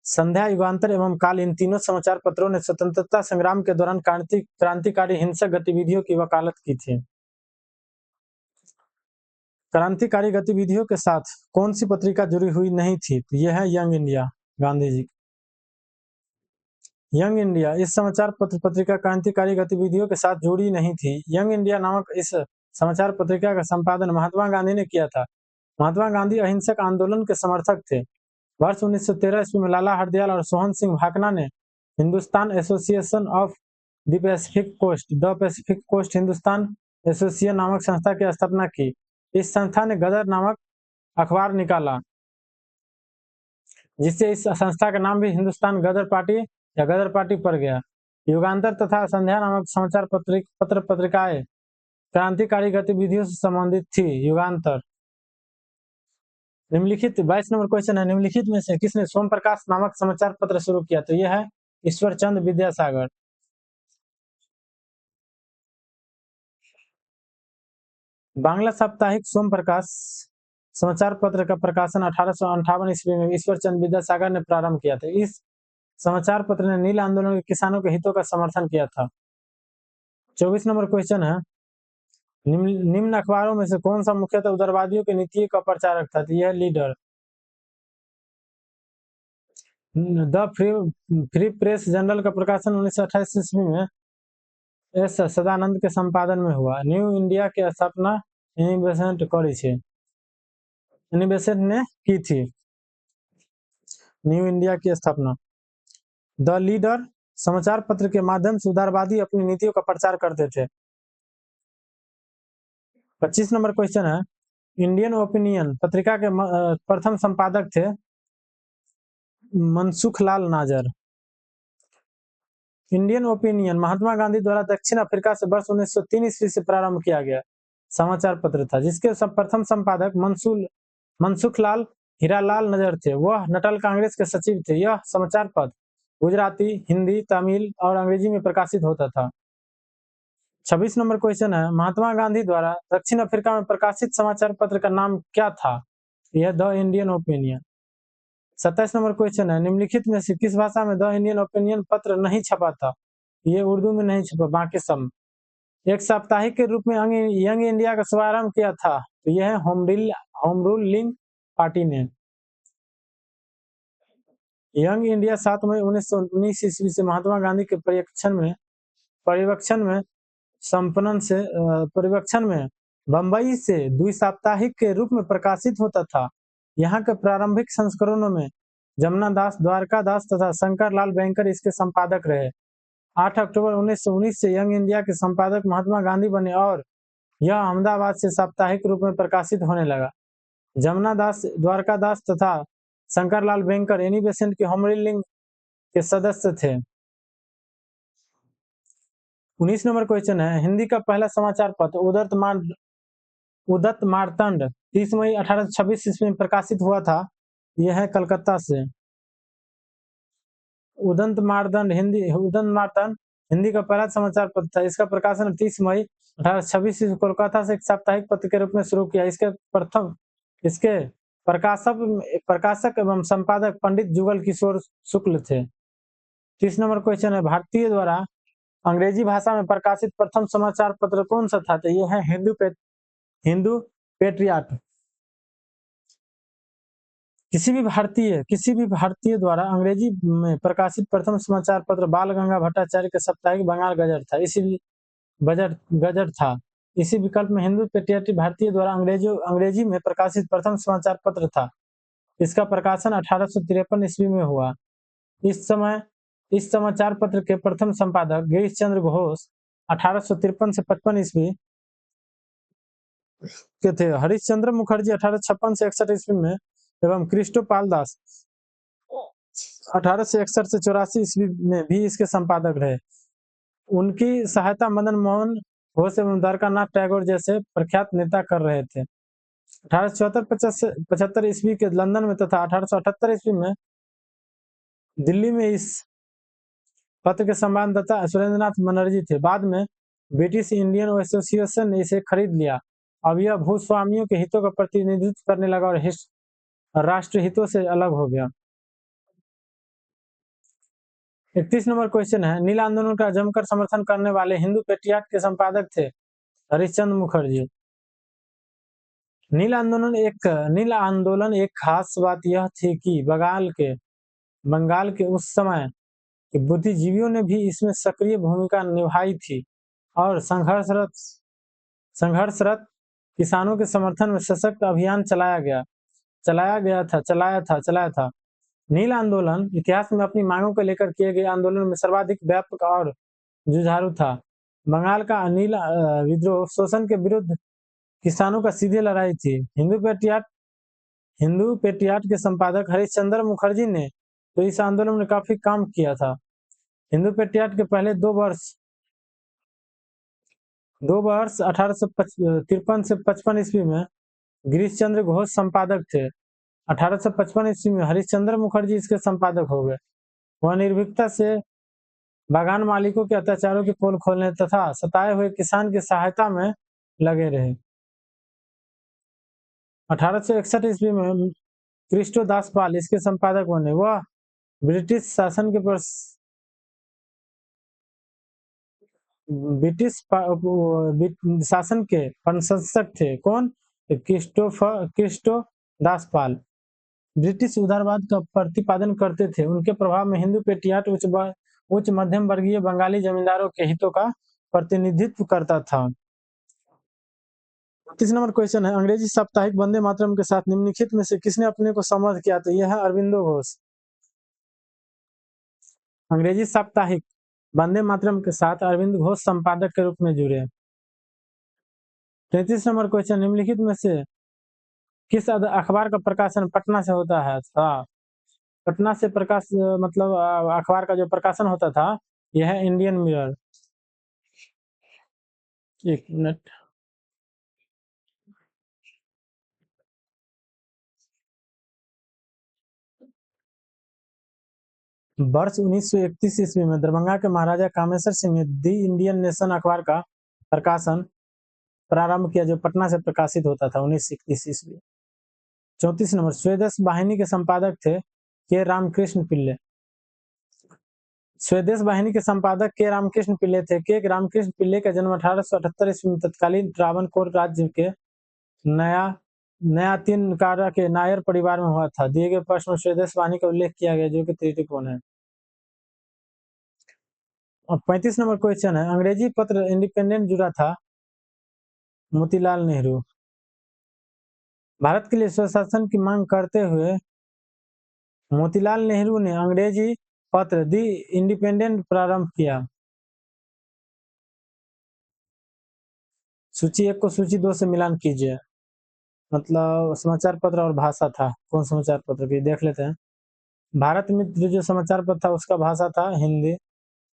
संध्या, युगांतर एवं काल इन तीनों समाचार पत्रों ने स्वतंत्रता संग्राम के दौरान क्रांतिकारी हिंसक गतिविधियों की वकालत की थी। क्रांतिकारी गतिविधियों के साथ कौन सी पत्रिका जुड़ी हुई नहीं थी? तो यह है यंग इंडिया, गांधी जी। यंग इंडिया इस समाचार पत्र पत्रिका क्रांतिकारी गतिविधियों के साथ जुड़ी नहीं थी। यंग इंडिया नामक इस समाचार पत्रिका का संपादन महात्मा गांधी ने किया था। महात्मा गांधी अहिंसक आंदोलन के समर्थक थे। वर्ष 1913 ईस्वी में लाला हरदयाल और सोहन सिंह भाकना ने Hindustan association of the Pacific coast Hindustan association नामक संस्था की स्थापना की। इस संस्था ने गदर नामक अखबार निकाला, जिससे इस संस्था का नाम भी हिंदुस्तान गदर पार्टी या गदर पार्टी पड़ गया। युगांतर तथा संध्या नामक समाचार पत्र पत्रिकाएं क्रांतिकारी गतिविधियों से संबंधित थी। युगांतर। निम्नलिखित 22 नंबर क्वेश्चन है, निम्नलिखित में से किसने सोम प्रकाश नामक समाचार पत्र शुरू किया? तो यह है ईश्वर चंद्र विद्यासागर। बांग्ला साप्ताहिक सोम प्रकाश समाचार पत्र का प्रकाशन 1858 ईस्वी में ईश्वर चंद्र विद्यासागर ने प्रारंभ किया था। इस समाचार पत्र ने नील आंदोलन के किसानों के हितों का समर्थन किया था। 24 नंबर क्वेश्चन है, निम्न अखबारों में से कौन सा मुख्यतः उदारवादियों की नीति का प्रचारक था? तो यह leader. The free press journal का प्रकाशन 1928 ईस्वी में एस सदानंद के संपादन में हुआ। न्यू इंडिया की स्थापना इनिबेसेंट ने की थी। न्यू इंडिया की स्थापना। द लीडर समाचार पत्र के माध्यम से उदारवादी अपनी नीतियों का प्रचार करते थे। 25 नंबर क्वेश्चन है, इंडियन ओपिनियन पत्रिका के प्रथम संपादक थे मनसुखलाल नाजर। इंडियन ओपिनियन महात्मा गांधी द्वारा दक्षिण अफ्रीका से वर्ष 1903 ईस्वी से प्रारंभ किया गया समाचार पत्र था, जिसके प्रथम संपादक मनसुखलाल हीरालाल नजर थे। वह नटाल कांग्रेस के सचिव थे। यह समाचार पत्र गुजराती, हिंदी, तमिल और अंग्रेजी में प्रकाशित होता था। 26 नंबर क्वेश्चन है, महात्मा गांधी द्वारा दक्षिण अफ्रीका में प्रकाशित समाचार पत्र का नाम क्या था? यह the Indian opinion. 27 number question है, निम्नलिखित में से किस भाषा में द इंडियन ओपिनियन पत्र नहीं छपा था? ये उर्दू में नहीं छपा, बाकी सब। एक साप्ताहिक के रूप में यंग इंडिया का शुभारंभ किया था, तो यह है होम रूलिंग पार्टी ने। यंग इंडिया 7 मई 1919 ईस्वी से महात्मा गांधी के परिवेक्षण में बंबई से द्विसाप्ताहिक के रूप में प्रकाशित होता था। यहाँ के प्रारंभिक संस्करणों में जमुना दास, द्वारका दास तथा शंकर लाल बैंकर इसके संपादक रहे। 8 अक्टूबर 1919 से यंग इंडिया के संपादक महात्मा गांधी बने और यह अहमदाबाद से साप्ताहिक रूप में प्रकाशित होने लगा। जमुना दास, द्वारका दास तथा शंकरलाल बैंकर एनी बेसेंट के होम रूलिंग के सदस्य थे। 19 नंबर क्वेश्चन है, हिंदी का पहला समाचार पत्र उदत मार्तंड 30 मई 1826 ईस्वी में प्रकाशित हुआ था। यह है कलकत्ता से। उदंत मार्तंड हिंदी का पहला समाचार पत्र था। इसका प्रकाशन 30 मई 1826 ईस्वी कोलकाता से एक साप्ताहिक पत्र के रूप में शुरू किया। इसके प्रकाशक एवं संपादक पंडित जुगल किशोर शुक्ल थे। 30 नंबर क्वेश्चन है, भारतीय द्वारा अंग्रेजी भाषा में प्रकाशित प्रथम समाचार पत्र कौन सा था? तो यह है हिंदू पेट्रियाट। किसी भी भारतीय द्वारा अंग्रेजी में प्रकाशित प्रथम समाचार पत्र बाल गंगा भट्टाचार्य के साप्ताहिक बंगाल गजट था। इसी विकल्प में हिंदू पेट्रियटिक भारतीय द्वारा अंग्रेजी में प्रकाशित प्रथम समाचार पत्र था। इसका प्रकाशन 1853 ईस्वी में हुआ। इस समाचार पत्र के प्रथम संपादक गिरीश चंद्र घोष 1853 से 55 ईस्वी के थे। हरिश्चंद्र मुखर्जी 1856 से 61 ईस्वी में एवं क्रिस्टोपाल दास 1861 से 84 ईस्वी में भी इसके संपादक रहे। उनकी सहायता मदन मोहन घोष एवं द्वारकानाथ टैगोर जैसे प्रख्यात नेता कर रहे थे। 1874-75 ईस्वी के लंदन में तथा 1878 ईस्वी में दिल्ली में इस पत्र के संवाददाता सुरेंद्रनाथ बनर्जी थे। बाद में ब्रिटिश इंडियन एसोसिएशन ने इसे खरीद लिया। अब यह भूस्वामियों के हितों का प्रतिनिधित्व करने लगा और राष्ट्र हितों से अलग हो गया। 31 नंबर क्वेश्चन है, नील आंदोलन का जमकर समर्थन करने वाले हिंदू पेट्रियट के संपादक थे हरिश्चंद्र मुखर्जी। नील आंदोलन एक खास बात यह थी कि बंगाल के उस समय के बुद्धिजीवियों ने भी इसमें सक्रिय भूमिका निभाई थी और संघर्षरत किसानों के समर्थन में सशक्त अभियान चलाया था। नील आंदोलन इतिहास में अपनी मांगों को लेकर किए गए आंदोलन में सर्वाधिक व्यापक और जुझारू था। बंगाल का नील विद्रोह शोषण के विरुद्ध किसानों का सीधे लड़ाई थी। हिंदू पेट्रियट के संपादक हरिश्चंद्र मुखर्जी ने तो इस आंदोलन में काफी काम किया था। हिंदू पेट्रियट के पहले 2 वर्ष 1853 से 55 ईस्वी में गिरीश चंद्र घोष संपादक थे। 1855 ईस्वी में हरिश्चंद्र मुखर्जी इसके संपादक हो गए। वह निर्भीकता से बागान मालिकों के अत्याचारों की पोल खोलने तथा सताए हुए किसान की सहायता में लगे रहे। 1861 ईस्वी में क्रिस्टो दास पाल इसके संपादक बने। वह ब्रिटिश शासन के प्रशंसक थे। कौन? क्रिस्टो दास पाल ब्रिटिश उदारवाद का प्रतिपादन करते थे। उनके प्रभाव में हिंदू पेट्रियट उच्च मध्यम वर्गीय बंगाली जमींदारों के हितों का प्रतिनिधित्व करता था। 30 नंबर क्वेश्चन है, अंग्रेजी साप्ताहिक वंदे मातरम के साथ निम्नलिखित में से किसने अपने को समर्थ किया? तो यह है अरविंदो घोष। अंग्रेजी साप्ताहिक वंदे मातरम के साथ अरविंद घोष संपादक के रूप में जुड़े। 33 नंबर क्वेश्चन, निम्नलिखित में से किस अखबार का प्रकाशन पटना से होता है? पटना से मतलब अखबार का जो प्रकाशन होता था यह है इंडियन मिरर। एक मिनट, वर्ष 1931 ईस्वी में दरभंगा के महाराजा कामेश्वर सिंह ने दी इंडियन नेशन अखबार का प्रकाशन प्रारंभ किया, जो पटना से प्रकाशित होता था 1931 ईस्वी। 34 नंबर, स्वदेश वाहिनी के संपादक थे के रामकृष्ण पिल्ले। स्वदेश वाहिनी के संपादक के रामकृष्ण पिल्ले थे। के रामकृष्ण पिल्ले का जन्म 1878 ईस्वी में तत्कालीन त्रावणकोर राज्य के नया तिनकारा के नायर परिवार में हुआ था। दिए गए प्रश्न में स्वदेश वाहिनी का उल्लेख किया गया, जो कि त्रुटिपूर्ण है। और 35 नंबर क्वेश्चन है, अंग्रेजी पत्र इंडिपेंडेंट जुड़ा था मोतीलाल नेहरू। भारत के लिए स्वशासन की मांग करते हुए मोतीलाल नेहरू ने अंग्रेजी पत्र दी इंडिपेंडेंट प्रारंभ किया। सूची 1 को सूची 2 से मिलान कीजिए। मतलब समाचार पत्र और भाषा था। कौन समाचार पत्र की देख लेते हैं। भारत मित्र जो समाचार पत्र था उसका भाषा था हिंदी।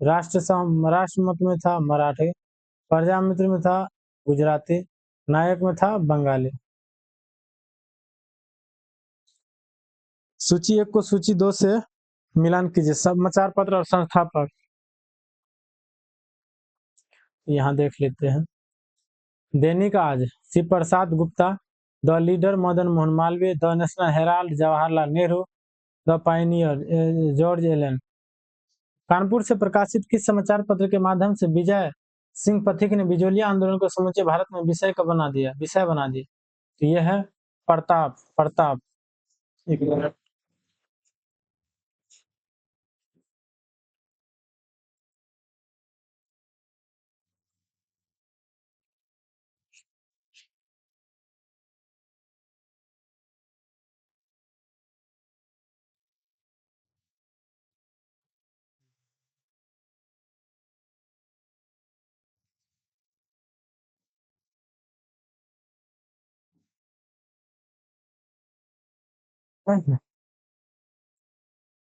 राष्ट्रमत में था मराठी। प्रजा मित्र में था गुजराती। नायक में था बंगाली। सूची 1 को सूची 2 से मिलान कीजिए। समाचार पत्र और संस्थापक यहाँ देख लेते हैं। Dainik Aaj Shiv Prasad Gupta, the leader Madan Mohan Malviya, the national herald Jawaharlal Nehru, the pioneer George Allen. Kanpur से प्रकाशित किस समाचार पत्र के माध्यम से विजय सिंह पथिक ने बिजोलिया आंदोलन को समूचे भारत में विषय बना दिया? तो यह है प्रताप। एक मिनट।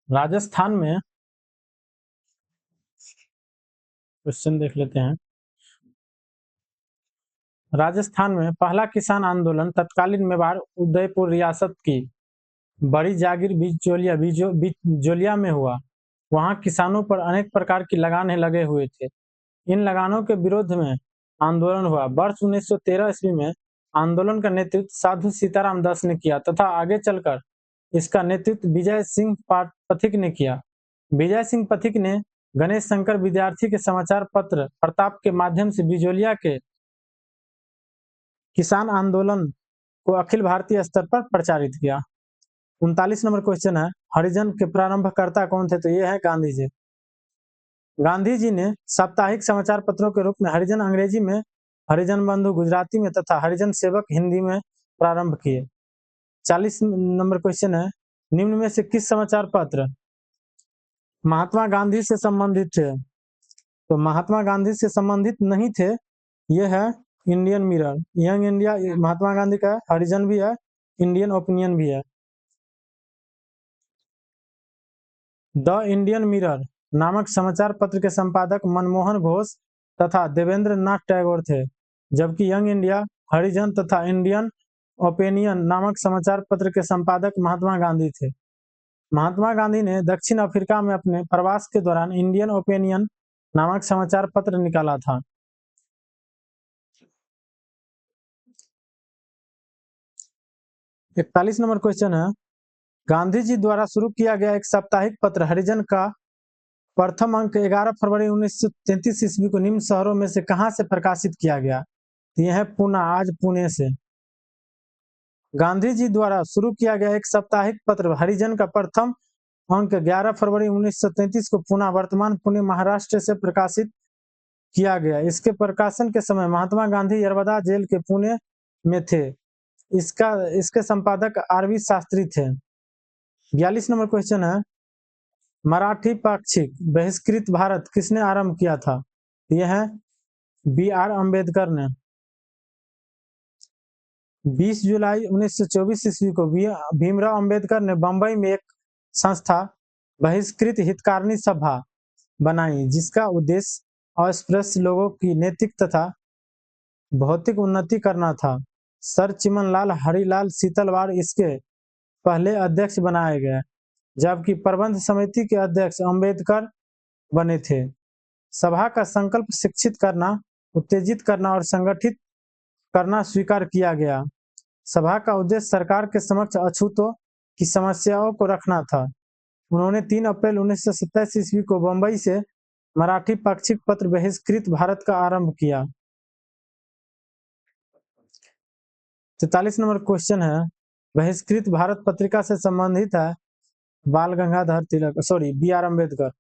राजस्थान में क्वेश्चन देख लेते हैं। राजस्थान में पहला किसान आंदोलन तत्कालीन मेवाड़ उदयपुर रियासत की बड़ी जागीर बिचौलिया में हुआ। वहां किसानों पर अनेक प्रकार की लगानें लगे हुए थे। इन लगानों के विरोध में आंदोलन हुआ। वर्ष 1913 ईस्वी में आंदोलन का नेतृत्व साधु सीताराम दास ने किया तथा आगे चलकर इसका नेतृत्व विजय सिंह पथिक ने किया। विजय सिंह पथिक ने गणेश शंकर विद्यार्थी के समाचार पत्र प्रताप के माध्यम से बिचौलिया के किसान आंदोलन को अखिल भारतीय स्तर पर प्रचारित किया। 39 नंबर क्वेश्चन है, हरिजन के प्रारंभकर्ता कौन थे? तो ये है गांधी जी। गांधी जी ने साप्ताहिक समाचार पत्रों के रूप में हरिजन अंग्रेजी में, हरिजन बंधु गुजराती में तथा हरिजन सेवक हिंदी में प्रारंभ किए। 40 नंबर क्वेश्चन है, निम्न में से किस समाचार पत्र महात्मा गांधी से संबंधित थे? तो महात्मा गांधी से संबंधित नहीं थे। यह है Indian mirror, young India Mahatma Gandhi का, हरिजन भी है, इंडियन ओपिनियन भी है। द इंडियन मिरर नामक समाचार पत्र के संपादक मनमोहन घोष तथा देवेंद्र नाथ टैगोर थे, जबकि यंग इंडिया, हरिजन तथा इंडियन ओपिनियन नामक समाचार पत्र के संपादक महात्मा गांधी थे। महात्मा गांधी ने दक्षिण अफ्रीका में अपने प्रवास के दौरान इंडियन ओपिनियन नामक समाचार पत्र निकाला था। इकतालीस नंबर क्वेश्चन है, गांधी जी द्वारा शुरू किया गया एक साप्ताहिक पत्र हरिजन का प्रथम अंक 11 फरवरी 1933 ईस्वी को निम्न शहरों में से कहां से प्रकाशित किया गया? यह है पुणे, आज पुणे से। गांधी जी द्वारा शुरू किया गया एक साप्ताहिक पत्र हरिजन का प्रथम अंक 11 फरवरी 1933 को पुणे, वर्तमान पुणे महाराष्ट्र से प्रकाशित किया गया। इसके प्रकाशन के समय महात्मा गांधी यरवदा जेल के पुणे में थे। इसके संपादक आर.वी. शास्त्री थे। 42 नंबर क्वेश्चन है, मराठी पाक्षिक बहिष्कृत भारत किसने आरंभ किया था? यह है बी.आर. अम्बेडकर ने। 20 जुलाई 1924 ईस्वी को भीमराव अम्बेडकर ने बंबई में एक संस्था बहिष्कृत हितकारिणी सभा बनाई, जिसका उद्देश्य अस्पृश्य लोगों की नैतिक तथा भौतिक उन्नति करना था। सर चिमनलाल हरिलाल सीतलवाड़ इसके पहले अध्यक्ष बनाए गए, जबकि प्रबंध समिति के अध्यक्ष अम्बेडकर बने थे। सभा का संकल्प शिक्षित करना, उत्तेजित करना और संगठित करना स्वीकार किया गया। सभा का उद्देश्य सरकार के समक्ष अछूतों की समस्याओं को रखना था। उन्होंने 3 अप्रैल 1927 ईस्वी को बंबई से मराठी पाक्षिक पत्र बहिष्कृत भारत का आरंभ किया। 43 नंबर क्वेश्चन है, बहिष्कृत भारत पत्रिका से संबंधित है बाल गंगाधर तिलक, बी.आर. अम्बेडकर।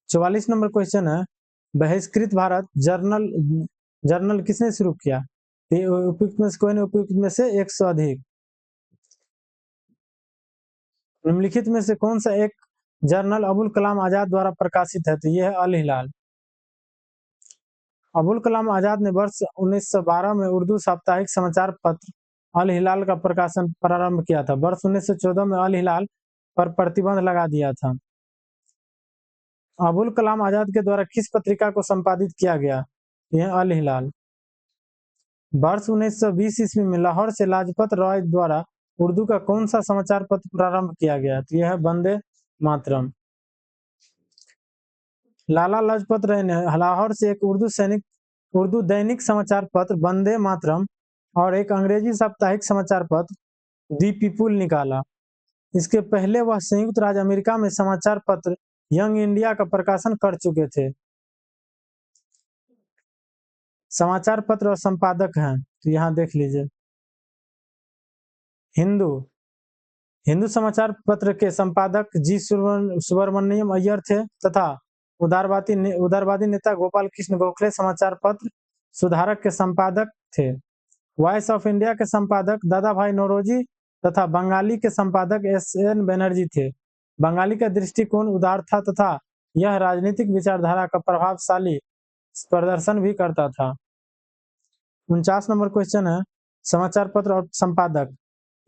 44 नंबर क्वेश्चन है, बहिष्कृत भारत जर्नल किसने शुरू किया? उपयुक्त में से कोई नहीं, उपयुक्त में से एक से अधिक। निम्नलिखित में से कौन सा एक जर्नल अबुल कलाम आजाद द्वारा प्रकाशित है? तो यह है अल हिलाल। अबुल कलाम आजाद ने वर्ष 1912 में उर्दू साप्ताहिक समाचार पत्र अल हिलाल का प्रकाशन प्रारंभ किया था। वर्ष 1914 में अल हिलाल पर प्रतिबंध लगा दिया था। अबुल कलाम आजाद के द्वारा किस पत्रिका को संपादित किया गया? यह अल हिलाल। वर्ष 1920 ईस्वी में लाहौर से लाजपत राय द्वारा उर्दू का कौन सा समाचार पत्र प्रारंभ किया गया? तो यह है वंदे मातरम। लाला लाजपत राय ने लाहौर से एक उर्दू दैनिक समाचार पत्र वंदे मातरम और एक अंग्रेजी साप्ताहिक समाचार पत्र दी पीपुल निकाला। इसके पहले वह संयुक्त राज्य अमेरिका में समाचार पत्र यंग इंडिया का प्रकाशन कर चुके थे। समाचार पत्र और संपादक हैं, तो यहाँ देख लीजिए। हिंदू हिंदू समाचार पत्र के संपादक जी सुब्रमण्यम अय्यर थे तथा उदारवादी नेता गोपाल कृष्ण गोखले समाचार पत्र सुधारक के संपादक थे। वॉइस ऑफ इंडिया के संपादक दादा भाई नौरोजी तथा बंगाली के संपादक एस.एन. बैनर्जी थे। बंगाली का दृष्टिकोण उदार था तथा यह राजनीतिक विचारधारा का प्रभावशाली प्रदर्शन भी करता था। 49 नंबर क्वेश्चन है समाचार पत्र और संपादक,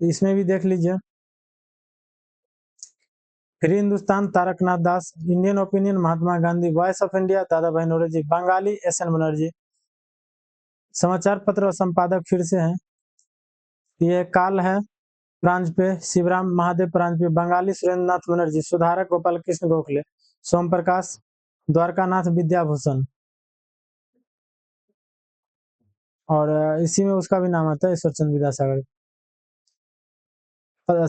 इसमें भी देख लीजिए। Free Hindustan Taraknath Das, Indian opinion Mahatma Gandhi, voice of India दादा भाई नौरोजी, बंगाली एस.एन. बनर्जी। समाचार पत्र और संपादक फिर से हैं, ये काल है प्रांजपे, शिवराम महादेव प्रांजपे, बंगाली सुरेंद्रनाथ बनर्जी, सुधारक गोपाल कृष्ण गोखले, सोम प्रकाश द्वारकानाथ विद्याभूषण। और इसी में उसका भी नाम आता है ईश्वर चंद्र विद्यासागर।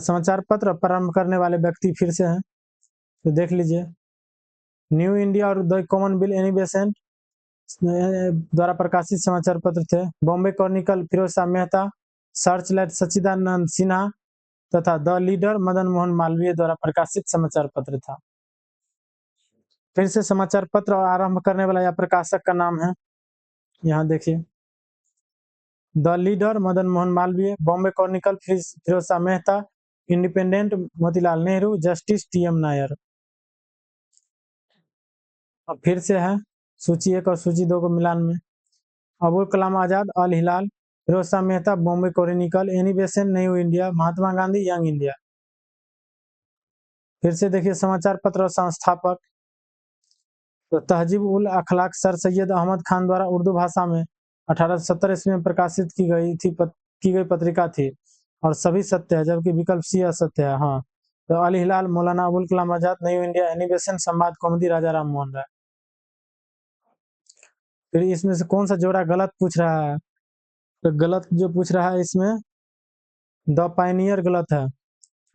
समाचार पत्र प्रारंभ करने वाले व्यक्ति फिर से हैं, तो देख लीजिए। न्यू इंडिया और द कॉमनवेल्थ एनिबेसेंट द्वारा प्रकाशित समाचार पत्र थे। बॉम्बे क्रॉनिकल फिरोज शाह मेहता, सर्चलाइट सच्चिदानंद सिन्हा तथा द लीडर मदन मोहन मालवीय द्वारा प्रकाशित समाचार पत्र था। फिर से समाचार पत्र और आरंभ करने वाला या प्रकाशक का नाम है, यहाँ देखिए। The leader Madan Mohan Malviya, Bombay chronicle Firoz Shah Mehta, independent Motilal Nehru, justice T M. Nair. अब फिर से है सूची 1 और सूची 2 को मिलान में। Abul Kalam Azad, Al Hilal, Firoz Shah Mehta, Bombay chronicle, Annie Besant, new India, Mahatma Gandhi, young India. फिर से देखिए समाचार पत्र और संस्थापक, तो तहजीब उल अखलाक सर सैयद अहमद खान द्वारा उर्दू भाषा में 1870 ईस्वी में प्रकाशित की गई पत्रिका थी और सभी सत्य है, जबकि विकल्प सी असत्य है। हाँ, तो अल हिलाल, मौलाना अबुल कलाम आजाद, न्यू इंडिया, एनी बेसेंट, संवाद कौमुदी, राजा राम मोहन राय। फिर इसमें से कौन सा जोड़ा गलत पूछ रहा है, तो गलत जो पूछ रहा है इसमें द पायनियर गलत है।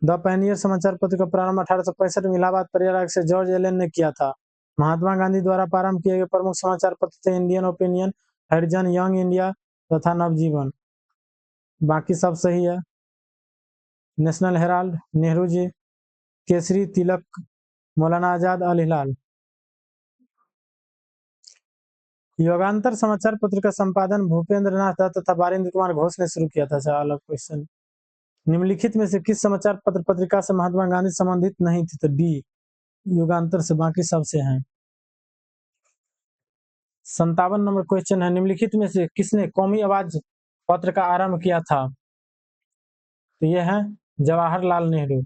द पायनियर समाचार पत्र का प्रारंभ 1865 में इलाहाबाद प्रयाग से जॉर्ज एलन ने किया था। महात्मा गांधी द्वारा प्रारंभ किए गए प्रमुख समाचार पत्र थे इंडियन ओपिनियन, हरिजन, यंग इंडिया तथा नवजीवन। बाकी सब सही है। नेशनल हेराल्ड, नेहरू जी, केसरी, तिलक, मौलाना आजाद, अल हिलाल। योगांतर समाचार पत्र का संपादन भूपेंद्र नाथ दत्त तथा बारिंद्र कुमार घोष ने शुरू किया था। अलग क्वेश्चन, निम्नलिखित में से किस समाचार पत्र पत्रिका से महात्मा गांधी संबंधित नहीं थे, तो डी युगांतर से, बाकी सबसे हैं। 57 नंबर क्वेश्चन है, निम्नलिखित में से किसने कौमी आवाज पत्र का आरंभ किया था, तो यह है जवाहरलाल नेहरू।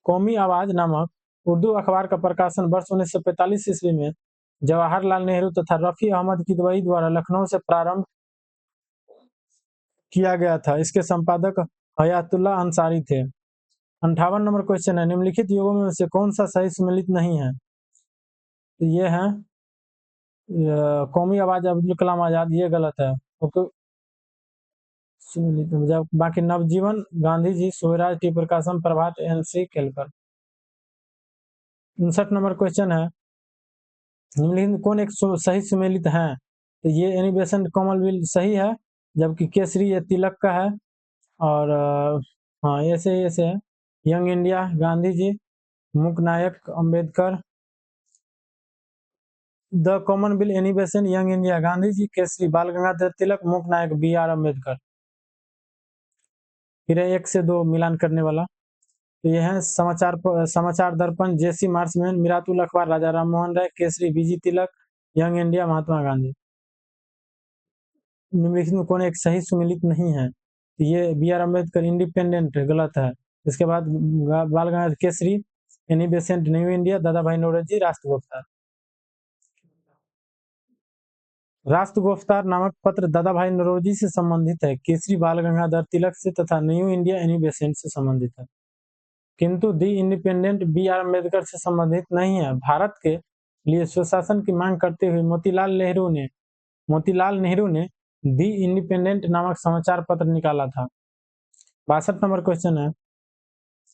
कौमी आवाज नामक उर्दू अखबार का प्रकाशन वर्ष 1945 ईस्वी में जवाहरलाल नेहरू तथा रफी अहमद किदवई द्वारा लखनऊ से प्रारंभ किया गया था। इसके संपादक हयातुल्ला अंसारी थे। 58 नंबर क्वेश्चन है, निम्नलिखित युगों में से कौन सा सही सम्मिलित नहीं है, तो ये है कौमी आवाज अब्दुल कलाम आजाद, ये गलत है। ओके, बाकी नवजीवन, गांधी जी, सूर्यराज, टी प्रकाशम, प्रभात, एन.सी. केलकर। 59 नंबर क्वेश्चन है, निम्नलिखित कौन एक सही सम्मिलित है, तो ये एनी बेसेंट कॉमनवेल्थ सही है, जबकि केसरी ये तिलक का है। और हाँ, ऐसे है young India, Gandhi ji, Mook Nayak, Ambedkar. The commonwealth, Annie Besant, young India, Gandhi ji, Kesari Bal Gangadhar तिलक, मूक नायक बी.आर. अम्बेडकर। फिर 1 से 2 मिलान करने वाला, तो यह है समाचार दर्पण, जेसी मार्समैन, मिरातुल अखबार, राजा राम मोहन राय, केसरी बीजी तिलक, यंग इंडिया, महात्मा गांधी। निम्नलिखित में कौन एक सही सुमिलित नहीं है, तो ये बी.आर. अम्बेडकर, इंडिपेंडेंट गलत है। इसके बाद बाल Gangadhar Kesari, any Besant, new India, दादा भाई नौरोजी, राष्ट्रगोप्तार। राष्ट्रगोप्तार नामक पत्र दादा भाई नौरोजी से संबंधित है, केसरी बाल गंगाधर तिलक से तथा न्यू इंडिया एनी बेसेंट से संबंधित है, किंतु दी इंडिपेंडेंट बी.आर. अम्बेडकर से संबंधित नहीं है। भारत के लिए स्वशासन की मांग करते हुए मोतीलाल नेहरू ने दी इंडिपेंडेंट नामक समाचार पत्र निकाला था। 62 नंबर क्वेश्चन है,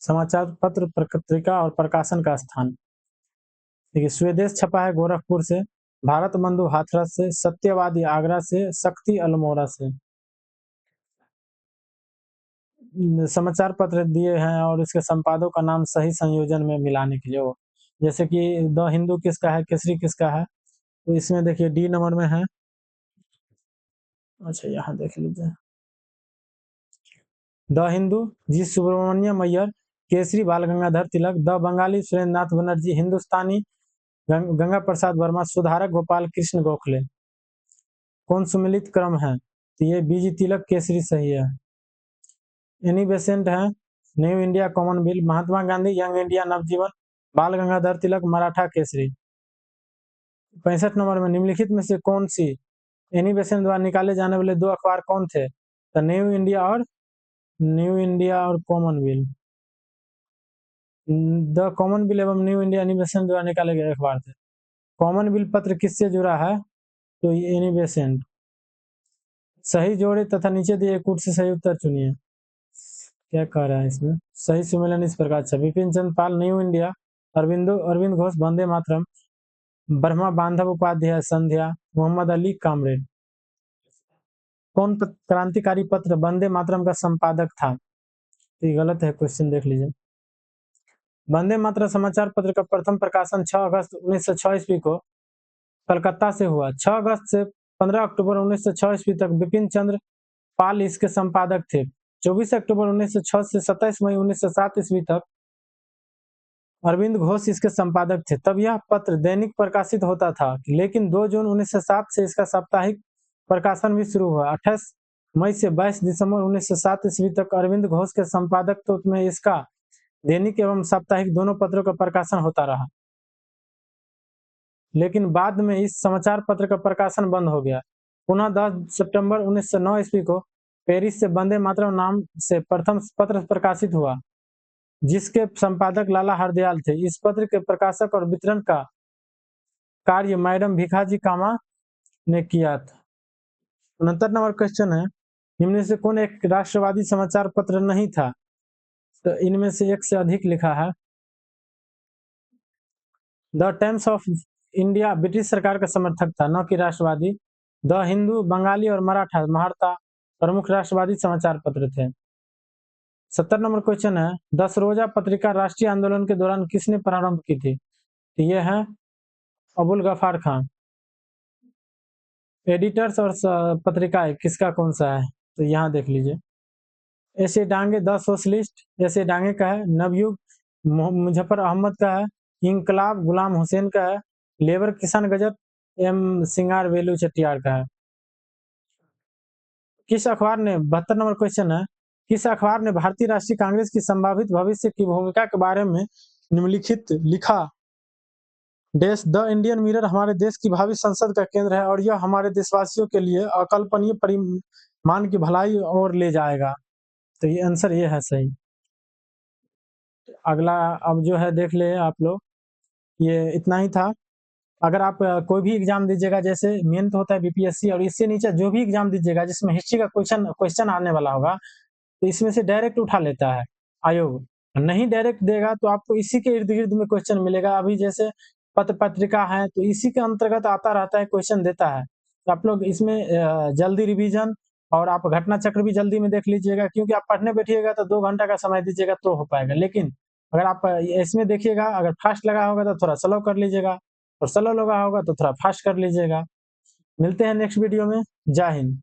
समाचार पत्र पत्रिका और प्रकाशन का स्थान। देखिए, स्वदेश छपा है गोरखपुर से, भारत बंधु हाथरस से, सत्यवादी आगरा से, शक्ति अल्मोड़ा से। समाचार पत्र दिए हैं और इसके संपादकों का नाम सही संयोजन में मिलाने के लिए हो। जैसे कि द हिंदू किसका है, केसरी किसका है, तो इसमें देखिए डी नंबर में है। अच्छा यहाँ देख लीजिए, the Hindu ji Subramaniam Iyer, Kesari Bal Gangadhar Tilak, the Bengali Surendra नाथ बनर्जी, हिंदुस्तानी गंगा प्रसाद वर्मा, सुधारक गोपाल कृष्ण गोखले। कौन सुमिलित क्रम है, तो ये बीजी तिलक केसरी सही है। एनी बेसेंट है, न्यू इंडिया कॉमनवेल्थ, महात्मा गांधी यंग इंडिया नवजीवन, बाल गंगाधर तिलक मराठा केसरी। 65 नंबर में निम्नलिखित में से कौन सी एनी बेसेंट द्वारा निकाले जाने वाले दो अखबार कौन थे, तो न्यू इंडिया और कॉमनवेल्थ। द कॉमनवेल्थ एवं न्यू इंडिया एनी बेसेंट द्वारा निकाले गए अखबार थे। कॉमनवेल्थ पत्र किससे जुड़ा है, तो एनी बेसेंट। सही जोड़े तथा नीचे दिए कूट से सही उत्तर चुनिए। क्या कह रहा है इसमें, सही सुमेलन इस प्रकार से, विपिन चंद्र पाल न्यू इंडिया, अरविंद घोष वंदे मातरम, ब्रह्मा बांधव उपाध्याय संध्या, मोहम्मद अली कामरेड। कौन क्रांतिकारी पत्र वंदे मातरम का संपादक था, तो ये गलत है, क्वेश्चन देख लीजिए। वंदे मातरम समाचार पत्र का प्रथम प्रकाशन 6 अगस्त 1906 ईस्वी को कलकत्ता से हुआ। 6 अगस्त से 15 अक्टूबर 1906 ईस्वी तक विपिन चंद्र पाल इसके संपादक थे। 24 अक्टूबर 1906 से 27 मई 1907 ईस्वी तक अरविंद घोष इसके संपादक थे। तब यह पत्र दैनिक प्रकाशित होता था, लेकिन 2 जून 1907 से इसका साप्ताहिक प्रकाशन भी शुरू हुआ। 28 मई से 22 दिसंबर 1907 ईस्वी तक अरविंद घोष के संपादकत्व में इसका दैनिक एवं साप्ताहिक दोनों पत्रों का प्रकाशन होता रहा, लेकिन बाद में इस समाचार पत्र का प्रकाशन बंद हो गया। पुनः 10 सितंबर 1909 ईस्वी को पेरिस से वंदे मातरम नाम से प्रथम पत्र प्रकाशित हुआ, जिसके संपादक लाला हरदयाल थे। इस पत्र के प्रकाशक और वितरण का कार्य मैडम भिखाजी कामा ने किया था। 69 नंबर क्वेश्चन है, इनमें से कौन एक राष्ट्रवादी समाचार पत्र नहीं था, तो इनमें से एक से अधिक लिखा है। The times of India British सरकार का समर्थक था, न कि राष्ट्रवादी। द हिंदू बंगाली और मराठा महारता प्रमुख राष्ट्रवादी समाचार पत्र थे। 70 नंबर क्वेश्चन है, 10 रोजा पत्रिका राष्ट्रीय आंदोलन के दौरान किसने प्रारंभ की थी, तो ये है अबुल गफार खान। एडिटर्स और पत्रिकाएं किसका कौन सा है, तो यहाँ देख लीजिए। ऐसे डांगे द सोशलिस्ट ऐसे डांगे का है, नवयुग मुजफ्फर अहमद का है, इंकलाब गुलाम हुसैन का है, लेबर किसान गजट एम सिंगार वेलू चट्टियार का है। किस अखबार ने 72 नंबर क्वेश्चन है, किस अखबार ने भारतीय राष्ट्रीय कांग्रेस की संभावित भविष्य की भूमिका के बारे में निम्नलिखित लिखा। देश द इंडियन मिरर हमारे देश की भावी संसद का केंद्र है और यह हमारे देशवासियों के लिए अकल्पनीय परिमाण की भलाई और ले जाएगा, तो ये आंसर ये है सही। अगला अब जो है देख ले आप लोग, ये इतना ही था। अगर आप कोई भी एग्जाम दीजिएगा, जैसे मेन तो होता है बीपीएससी, और इससे नीचे जो भी एग्जाम दीजिएगा जिसमें हिस्ट्री का क्वेश्चन आने वाला होगा, तो इसमें से डायरेक्ट उठा लेता है आयोग। नहीं डायरेक्ट देगा तो आपको इसी के इर्द गिर्द में क्वेश्चन मिलेगा। अभी जैसे पत्र पत्रिका है तो इसी के अंतर्गत आता रहता है, क्वेश्चन देता है। तो आप लोग इसमें जल्दी रिवीजन और आप घटना चक्र भी जल्दी में देख लीजिएगा, क्योंकि आप पढ़ने बैठिएगा तो 2 घंटा का समय दीजिएगा तो हो पाएगा। लेकिन अगर आप इसमें देखिएगा, अगर फास्ट लगा होगा तो थोड़ा स्लो कर लीजिएगा, और स्लो लगा होगा तो थोड़ा फास्ट कर लीजिएगा। मिलते हैं नेक्स्ट वीडियो में। जय हिंद।